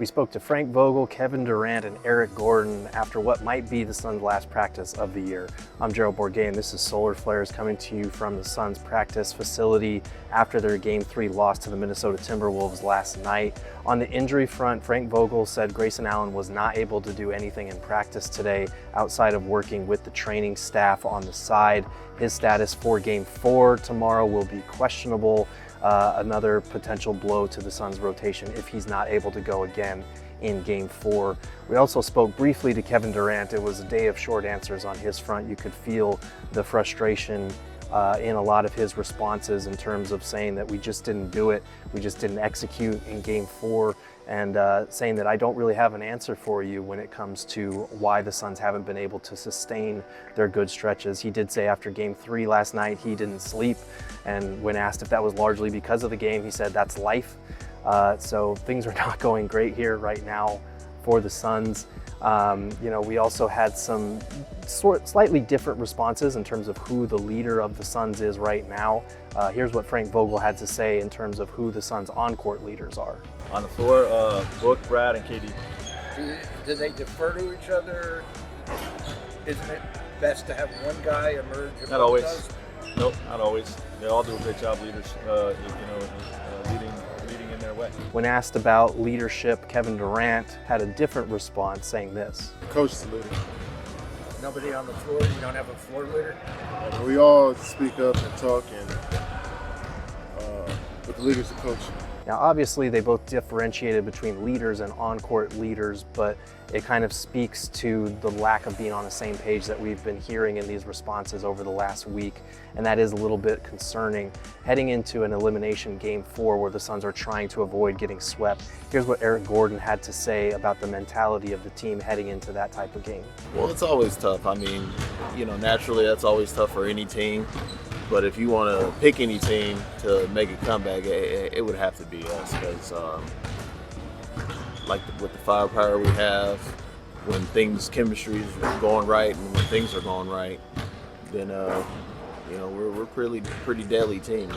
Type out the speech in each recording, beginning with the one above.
We spoke to Frank Vogel, Kevin Durant, and Eric Gordon after what might be the Suns' last practice of the year. I'm Gerald Bourguet, and this is Solar Flares coming to you from the Suns' practice facility after their Game 3 loss to the Minnesota Timberwolves last night. On the injury front, Frank Vogel said Grayson Allen was not able to do anything in practice today outside of working with the training staff on the side. His status for Game 4 tomorrow will be questionable. Another potential blow to the Suns' rotation if he's not able to go again in Game 4. We also spoke briefly to Kevin Durant. It was a day of short answers on his front. You could feel the frustration in a lot of his responses in terms of saying that we just didn't do it, we just didn't execute in Game 4, and saying that I don't really have an answer for you when it comes to why the Suns haven't been able to sustain their good stretches. He did say after Game 3 last night he didn't sleep, and when asked if that was largely because of the game, he said that's life. So things are not going great here right now for the Suns. We also had some slightly different responses in terms of who the leader of the Suns is right now. Here's what Frank Vogel had to say in terms of who the Suns' on-court leaders are. On the floor, Book, Brad, and KD. Do they defer to each other? Isn't it best to have one guy emerge? Not always. Nope, not always. They all do a great job, leaders. Leading in their way. When asked about leadership, Kevin Durant had a different response, saying this. The coach is the leader. Nobody on the floor? You don't have a floor leader? We all speak up and talk, but the leader's the coach. Now, obviously, they both differentiated between leaders and on-court leaders, but it kind of speaks to the lack of being on the same page that we've been hearing in these responses over the last week, and that is a little bit concerning. Heading into an elimination Game 4 where the Suns are trying to avoid getting swept, here's what Eric Gordon had to say about the mentality of the team heading into that type of game. Well, it's always tough. I mean, naturally that's always tough for any team. But if you want to pick any team to make a comeback, it would have to be us because, with the firepower we have, when chemistry is going right, and when things are going right, then we're pretty deadly team.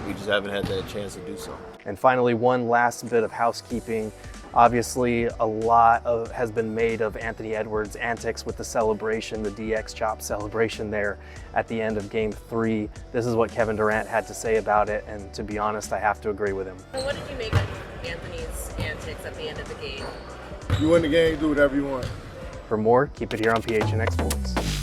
We just haven't had that chance to do so. And finally, one last bit of housekeeping. Obviously, a lot has been made of Anthony Edwards' antics with the celebration, the DX chop celebration there at the end of Game 3. This is what Kevin Durant had to say about it, and to be honest, I have to agree with him. Well, what did you make of Anthony's antics at the end of the game? You win the game, do whatever you want. For more, keep it here on PHNX Sports.